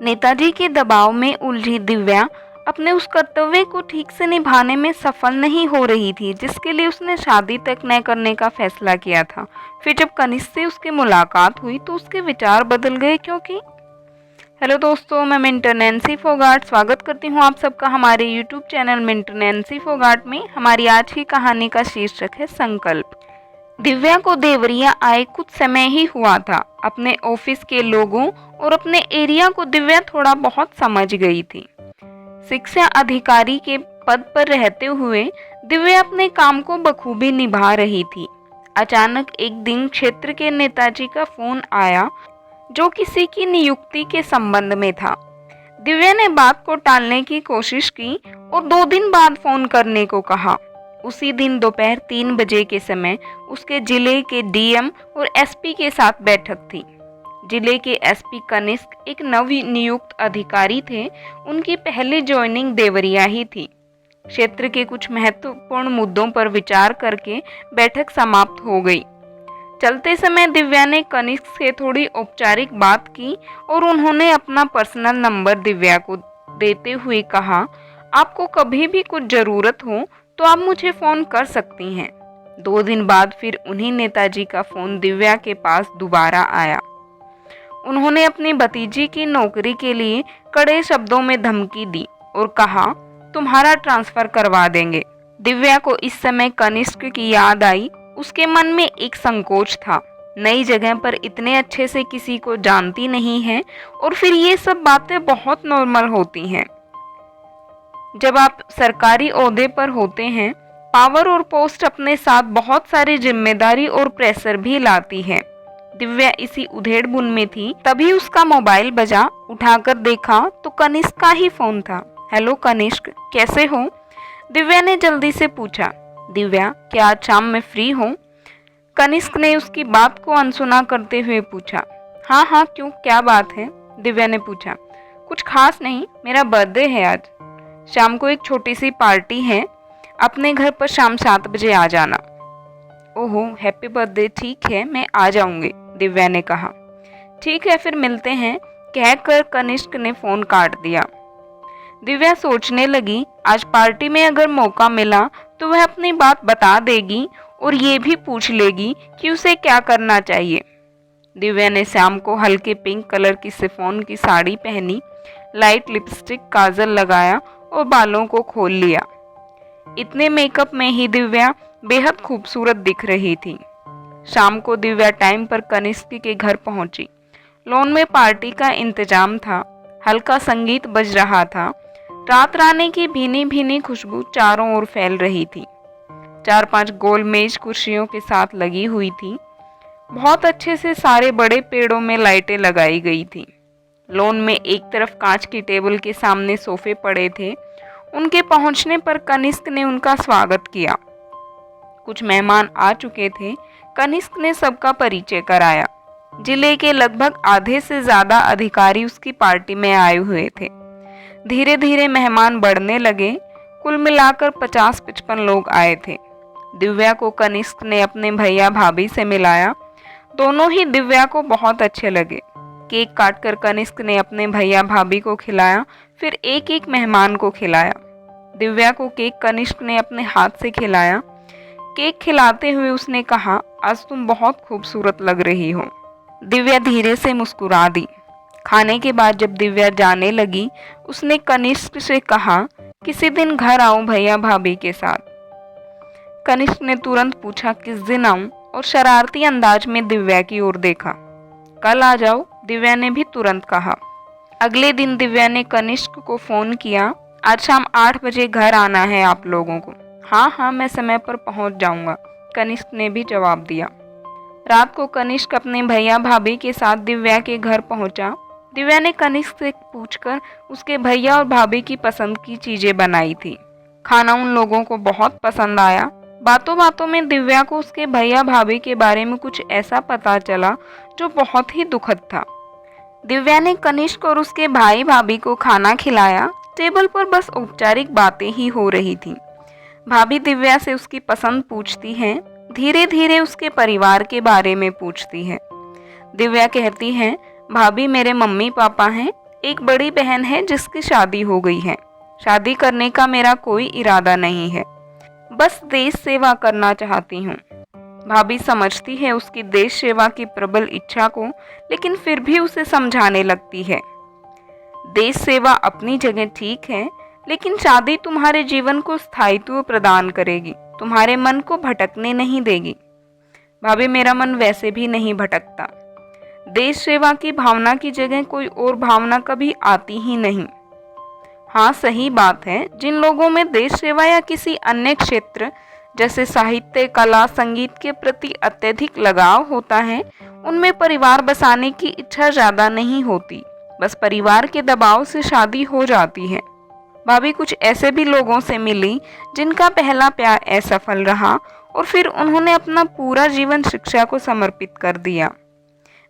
नेताजी के दबाव में उलझी दिव्या अपने उस कर्तव्य को ठीक से निभाने में सफल नहीं हो रही थी जिसके लिए उसने शादी तक न करने का फैसला किया था। फिर जब कनिष्क से उसकी मुलाकात हुई तो उसके विचार बदल गए क्योंकि हेलो दोस्तों, मैं मिंटर नैन्सी फोगाट स्वागत करती हूँ आप सबका हमारे YouTube channel mentor Nancy Phogat में। हमारी आज की कहानी का शीर्षक है संकल्प। दिव्या को देवरिया आए कुछ समय ही हुआ था। अपने ऑफिस के लोगों और अपने एरिया को दिव्या थोड़ा बहुत समझ गई थी। शिक्षा अधिकारी के पद पर रहते हुए दिव्या अपने काम को बखूबी निभा रही थी। अचानक एक दिन क्षेत्र के नेताजी का फोन आया जो किसी की नियुक्ति के संबंध में था। दिव्या ने बात को टालने की कोशिश की और 2 दिन बाद फोन करने को कहा। उसी दिन दोपहर 3 बजे के समय उसके जिले के डीएम और एसपी के साथ बैठक थी। जिले के एसपी कनिष्क एक नव नियुक्त अधिकारी थे। उनकी पहली ज्वाइनिंग देवरिया ही थी। क्षेत्र के कुछ महत्वपूर्ण मुद्दों पर विचार करके बैठक समाप्त हो गई। चलते समय दिव्या ने कनिष्क से थोड़ी औपचारिक बात की और उन्होंने अपना पर्सनल नंबर दिव्या को देते हुए कहा, आपको कभी भी कुछ जरूरत हो तो आप मुझे फ़ोन कर सकती हैं। 2 दिन बाद फिर उन्हीं नेताजी का फ़ोन दिव्या के पास दोबारा आया। उन्होंने अपनी भतीजी की नौकरी के लिए कड़े शब्दों में धमकी दी और कहा, तुम्हारा ट्रांसफ़र करवा देंगे। दिव्या को इस समय कनिष्क की याद आई। उसके मन में एक संकोच था। नई जगह पर इतने अच्छे से किसी को जानती नहीं है और फिर ये सब बातें बहुत नॉर्मल होती हैं। जब आप सरकारी ओहदे पर होते हैं, पावर और पोस्ट अपने साथ बहुत सारी जिम्मेदारी और प्रेशर भी लाती है। दिव्या इसी उधेड़-बुन में थी, तभी उसका मोबाइल बजा। उठाकर देखा तो कनिष्क का ही फोन था। हेलो कनिष्क, कैसे हो? दिव्या ने जल्दी से पूछा। दिव्या, क्या आज शाम में फ्री हो? कनिष्क ने उसकी बात को अनसुना करते हुए पूछा। हाँ हाँ, क्यों, क्या बात है? दिव्या ने पूछा। कुछ खास नहीं, मेरा बर्थडे है आज। शाम को एक छोटी सी पार्टी है, अपने घर पर शाम 7 बजे आ जाना। ओहो, हैप्पी बर्थडे। ठीक है, मैं आ जाऊंगी, दिव्या ने कहा। ठीक है, फिर मिलते हैं, कहकर कनिष्क ने फोन काट दिया। दिव्या सोचने लगी, आज पार्टी में अगर मौका मिला तो वह अपनी बात बता देगी और ये भी पूछ लेगी कि उसे क्या करना चाहिए। दिव्या ने शाम को हल्के पिंक कलर की शिफॉन की साड़ी पहनी, लाइट लिपस्टिक, काजल लगाया और बालों को खोल लिया। इतने मेकअप में ही दिव्या बेहद खूबसूरत दिख रही थी। शाम को दिव्या टाइम पर कनिष्क के घर पहुंची। लॉन में पार्टी का इंतजाम था। हल्का संगीत बज रहा था। रात रानी की भीनी भीनी खुशबू चारों ओर फैल रही थी। 4-5 गोल मेज कुर्सियों के साथ लगी हुई थी। बहुत अच्छे से सारे बड़े पेड़ों में लाइटें लगाई गई थी। लॉन में एक तरफ कांच की टेबल के सामने सोफे पड़े थे। उनके पहुंचने पर कनिष्क ने उनका स्वागत किया। कुछ मेहमान आ चुके थे। कनिष्क ने सबका परिचय कराया। जिले के लगभग आधे से ज़्यादा अधिकारी उसकी पार्टी में आए हुए थे। धीरे धीरे मेहमान बढ़ने लगे। कुल मिलाकर 50-55 लोग आए थे। दिव्या को कनिष्क ने अपने भैया भाभी से मिलाया। दोनों ही दिव्या को बहुत अच्छे लगे। केक काटकर कनिष्क ने अपने भैया भाभी को खिलाया, फिर एक एक मेहमान को खिलाया। दिव्या को केक कनिष्क ने अपने हाथ से खिलाया। केक खिलाते हुए उसने कहा, आज तुम बहुत खूबसूरत लग रही हो। दिव्या धीरे से मुस्कुरा दी। खाने के बाद जब दिव्या जाने लगी, उसने कनिष्क से कहा, किसी दिन घर आऊं भैया भाभी के साथ। कनिष्क ने तुरंत पूछा, किस दिन आऊं, और शरारती अंदाज में दिव्या की ओर देखा। कल आ जाओ, दिव्या ने भी तुरंत कहा। अगले दिन दिव्या ने कनिष्क को फोन किया, आज शाम 8 बजे घर आना है आप लोगों को। हाँ हाँ, मैं समय पर पहुंच जाऊंगा, कनिष्क ने भी जवाब दिया। रात को कनिष्क अपने भैया भाभी के साथ दिव्या के घर पहुंचा। दिव्या ने कनिष्क से पूछकर उसके भैया और भाभी की पसंद की चीज़ें बनाई थी। खाना उन लोगों को बहुत पसंद आया। बातों बातों में दिव्या को उसके भैया भाभी के बारे में कुछ ऐसा पता चला जो बहुत ही दुखद था। दिव्या ने कनिष्क और उसके भाई भाभी को खाना खिलाया। टेबल पर बस औपचारिक बातें ही हो रही थी। भाभी दिव्या से उसकी पसंद पूछती हैं, धीरे धीरे उसके परिवार के बारे में पूछती है। दिव्या कहती है, भाभी मेरे मम्मी पापा हैं, एक बड़ी बहन है जिसकी शादी हो गई है। शादी करने का मेरा कोई इरादा नहीं है, बस देश सेवा करना चाहती हूँ। भाभी समझती है उसकी देश सेवा की प्रबल इच्छा को, लेकिन फिर भी उसे समझाने लगती है। देश सेवा अपनी जगह ठीक है, लेकिन शादी तुम्हारे जीवन को स्थायित्व प्रदान करेगी, तुम्हारे मन को भटकने नहीं देगी। भाभी, मेरा मन वैसे भी नहीं भटकता। देश सेवा की भावना की जगह कोई और भावना कभी आती ही नहीं। हाँ, सही बात है, जिन लोगों में देश सेवा या किसी अन्य क्षेत्र जैसे साहित्य, कला, संगीत के प्रति अत्यधिक लगाव होता है, उनमें परिवार बसाने की इच्छा ज़्यादा नहीं होती, बस परिवार के दबाव से शादी हो जाती है। भाभी, कुछ ऐसे भी लोगों से मिली जिनका पहला प्यार असफल रहा और फिर उन्होंने अपना पूरा जीवन शिक्षा को समर्पित कर दिया।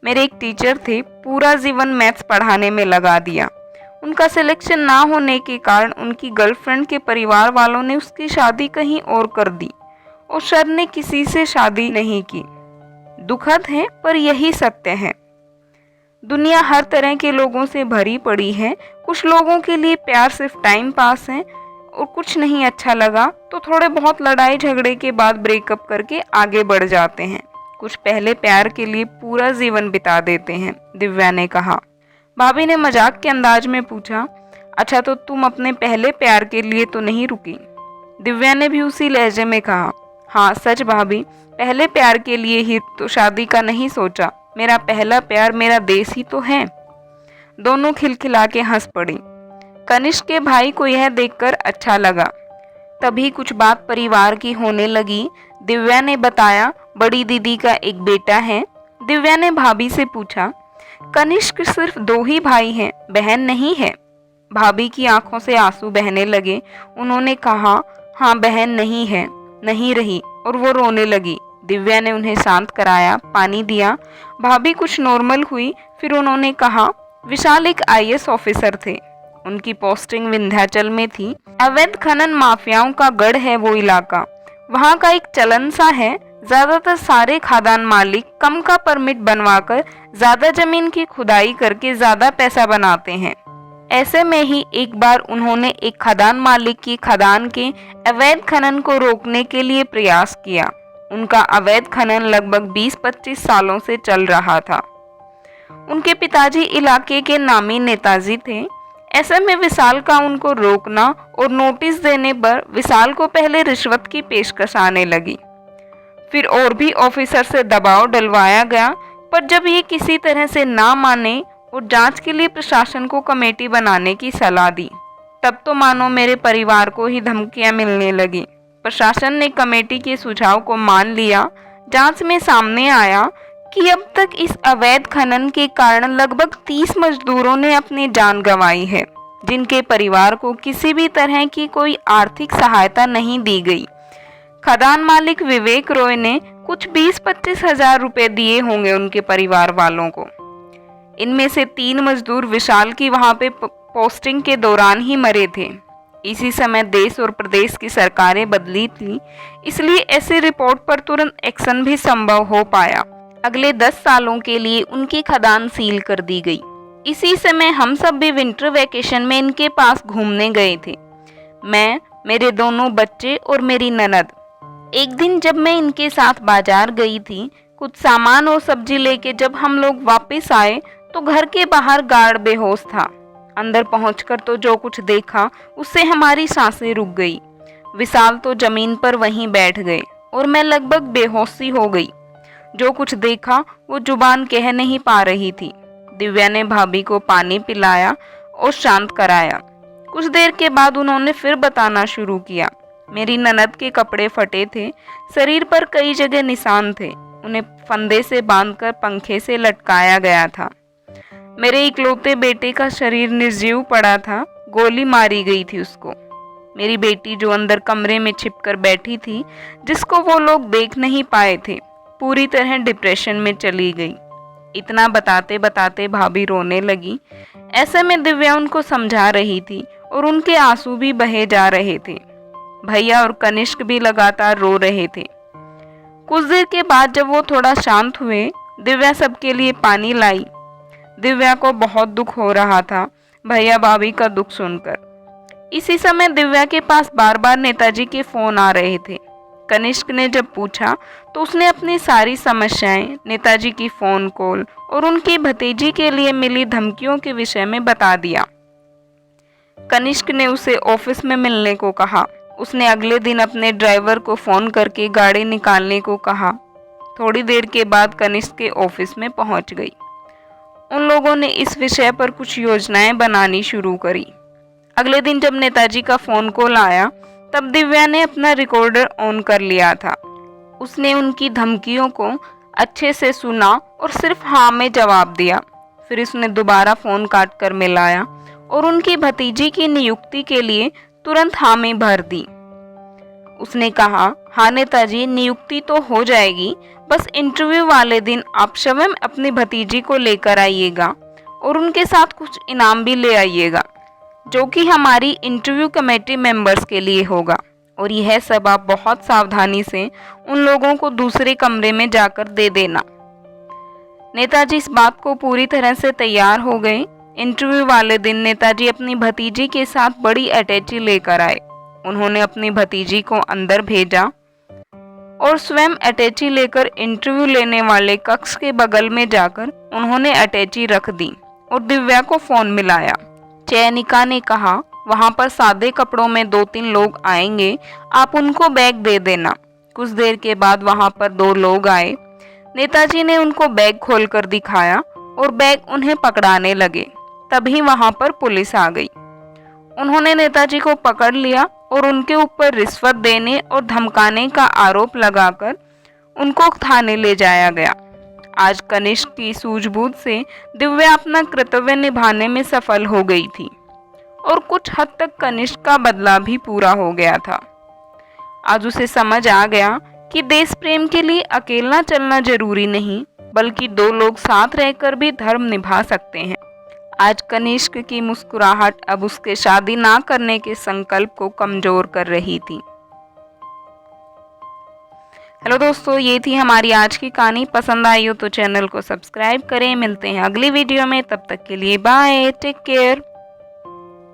मेरे एक टीचर थे, पूरा जीवन मैथ्स पढ़ाने में लगा दिया। उनका सिलेक्शन ना होने के कारण उनकी गर्लफ्रेंड के परिवार वालों ने उसकी शादी कहीं और कर दी और सर ने किसी से शादी नहीं की। दुखद है, पर यही सत्य है। दुनिया हर तरह के लोगों से भरी पड़ी है। कुछ लोगों के लिए प्यार सिर्फ टाइम पास है और कुछ नहीं अच्छा लगा तो थोड़े बहुत लड़ाई झगड़े के बाद ब्रेकअप करके आगे बढ़ जाते हैं। कुछ पहले प्यार के लिए पूरा जीवन बिता देते हैं, दिव्या ने कहा। भाभी ने मजाक के अंदाज में पूछा, अच्छा तो तुम अपने पहले प्यार के लिए तो नहीं रुकी? दिव्या ने भी उसी लहजे में कहा, हाँ सच भाभी, पहले प्यार के लिए ही तो शादी का नहीं सोचा। मेरा पहला प्यार मेरा देश ही तो है। दोनों खिलखिला के हंस पड़ी। कनिष्क के भाई को यह देखकर अच्छा लगा। तभी कुछ बात परिवार की होने लगी। दिव्या ने बताया, बड़ी दीदी का एक बेटा है। दिव्या ने भाभी से पूछा, कनिष्क सिर्फ 2 ही भाई हैं, बहन नहीं है? भाभी की आंखों से आंसू बहने लगे। उन्होंने कहा, हाँ बहन नहीं है, नहीं रही, और वो रोने लगी। दिव्या ने उन्हें शांत कराया, पानी दिया। भाभी कुछ नॉर्मल हुई। फिर उन्होंने कहा, विशाल एक IAS ऑफिसर थे। उनकी पोस्टिंग विंध्याचल में थी। अवैध खनन माफियाओं का गढ़ है वो इलाका। वहाँ का एक चलन सा है, ज्यादातर सारे खादान मालिक कम का परमिट बनवाकर ज्यादा जमीन की खुदाई करके ज्यादा पैसा बनाते हैं। ऐसे में ही एक बार उन्होंने एक खदान मालिक की खदान के अवैध खनन को रोकने के लिए प्रयास किया। उनका अवैध खनन लगभग 20-25 सालों से चल रहा था। उनके पिताजी इलाके के नामी नेताजी थे। ऐसे में विशाल का उनको रोकना और नोटिस देने पर विशाल को पहले रिश्वत की पेशकश आने लगी। फिर और भी ऑफिसर से दबाव डलवाया गया, पर जब ये किसी तरह से ना माने और जांच के लिए प्रशासन को कमेटी बनाने की सलाह दी, तब तो मानो मेरे परिवार को ही धमकियां मिलने लगी। प्रशासन ने कमेटी के सुझाव को मान लिया। जांच में सामने आया कि अब तक इस अवैध खनन के कारण लगभग 30 मजदूरों ने अपनी जान गंवाई है, जिनके परिवार को किसी भी तरह की कोई आर्थिक सहायता नहीं दी गई। खदान मालिक विवेक रॉय ने कुछ 20-25 हजार रुपए दिए होंगे उनके परिवार वालों को। इनमें से 3 मजदूर विशाल की वहां पे पोस्टिंग के दौरान ही मरे थे। इसी समय देश और प्रदेश की सरकारें बदली थी, इसलिए ऐसी रिपोर्ट पर तुरंत एक्शन भी संभव हो पाया। अगले 10 सालों के लिए उनकी खदान सील कर दी गई। इसी समय हम सब भी विंटर वेकेशन में इनके पास घूमने गए थे, मैं, मेरे दोनों बच्चे और मेरी ननद। एक दिन जब मैं इनके साथ बाजार गई थी, कुछ सामान और सब्जी लेके जब हम लोग वापस आए तो घर के बाहर गार्ड बेहोश था। अंदर पहुंचकर तो जो कुछ देखा उससे हमारी सांसें रुक गई। विशाल तो जमीन पर वहीं बैठ गए और मैं लगभग बेहोशी हो गई। जो कुछ देखा वो जुबान कह नहीं पा रही थी। दिव्या ने भाभी को पानी पिलाया और शांत कराया। कुछ देर के बाद उन्होंने फिर बताना शुरू किया। मेरी ननद के कपड़े फटे थे, शरीर पर कई जगह निशान थे। उन्हें फंदे से बांधकर पंखे से लटकाया गया था। मेरे इकलौते बेटे का शरीर निर्जीव पड़ा था, गोली मारी गई थी उसको। मेरी बेटी जो अंदर कमरे में छिपकर बैठी थी, जिसको वो लोग देख नहीं पाए थे, पूरी तरह डिप्रेशन में चली गई। इतना बताते बताते भाभी रोने लगी। ऐसे में दिव्या उनको समझा रही थी और उनके आंसू भी बहे जा रहे थे। भैया और कनिष्क भी लगातार रो रहे थे। कुछ देर के बाद जब वो थोड़ा शांत हुए, दिव्या सबके लिए पानी लाई। दिव्या को बहुत दुख हो रहा था भैया भाभी का दुख सुनकर। इसी समय दिव्या के पास बार बार नेताजी के फोन आ रहे थे। कनिष्क ने जब पूछा तो उसने अपनी सारी समस्याएं, नेताजी की फोन कॉल और उनकी भतीजी के लिए मिली धमकियों के विषय में बता दिया। कनिष्क ने उसे ऑफिस में मिलने को कहा। उसने अगले दिन अपने ड्राइवर को फोन करके गाड़ी निकालने को कहा। थोड़ी देर के बाद कनिष्क के ऑफिस में पहुंच गई। उन लोगों ने इस विषय पर कुछ योजनाएं बनानी शुरू करी। अगले दिन जब नेताजी का फोन कॉल आया तब दिव्या ने अपना रिकॉर्डर ऑन कर लिया था। उसने उनकी धमकियों को अच्छे से सुना और सिर्फ हाँ में जवाब दिया। फिर उसने दोबारा फोन काट कर मिलाया और उनकी भतीजी की नियुक्ति के लिए तुरंत हाँ में भर दी। उसने कहा, हाँ नेताजी, नियुक्ति तो हो जाएगी, बस इंटरव्यू वाले दिन आप स्वयं अपनी भतीजी को लेकर आइएगा और उनके साथ कुछ इनाम भी ले आइएगा, जो कि हमारी इंटरव्यू कमेटी मेंबर्स के लिए होगा। और यह सब आप बहुत सावधानी से उन लोगों को दूसरे कमरे में जाकर दे देना। नेताजी इस बात को पूरी तरह से तैयार हो गए। इंटरव्यू वाले दिन नेताजी अपनी भतीजी के साथ बड़ी अटैची लेकर आए। उन्होंने अपनी भतीजी को अंदर भेजा और स्वयं अटैची लेकर इंटरव्यू लेने वाले कक्ष के बगल में जाकर उन्होंने अटैची रख दी और दिव्या को फोन मिलाया। चयनिका ने कहा, वहां पर सादे कपड़ों में 2-3 लोग आएंगे, आप उनको बैग दे देना। कुछ देर के बाद वहां पर 2 लोग आए। नेताजी ने उनको बैग खोलकर दिखाया और बैग उन्हें पकड़ाने लगे। तभी वहां पर पुलिस आ गई। उन्होंने नेताजी को पकड़ लिया और उनके ऊपर रिश्वत देने और धमकाने का आरोप लगाकर उनको थाने ले जाया गया। आज कनिष्क की सूझबूझ से दिव्या अपना कर्तव्य निभाने में सफल हो गई थी और कुछ हद तक कनिष्क का बदला भी पूरा हो गया था। आज उसे समझ आ गया कि देश प्रेम के लिए अकेला चलना जरूरी नहीं, बल्कि 2 लोग साथ रहकर भी धर्म निभा सकते हैं। आज कनिष्क की मुस्कुराहट अब उसके शादी ना करने के संकल्प को कमजोर कर रही थी। हेलो दोस्तों, ये थी हमारी आज की कहानी। पसंद आई हो तो चैनल को सब्सक्राइब करें। मिलते हैं अगली वीडियो में, तब तक के लिए बाय, टेक केयर।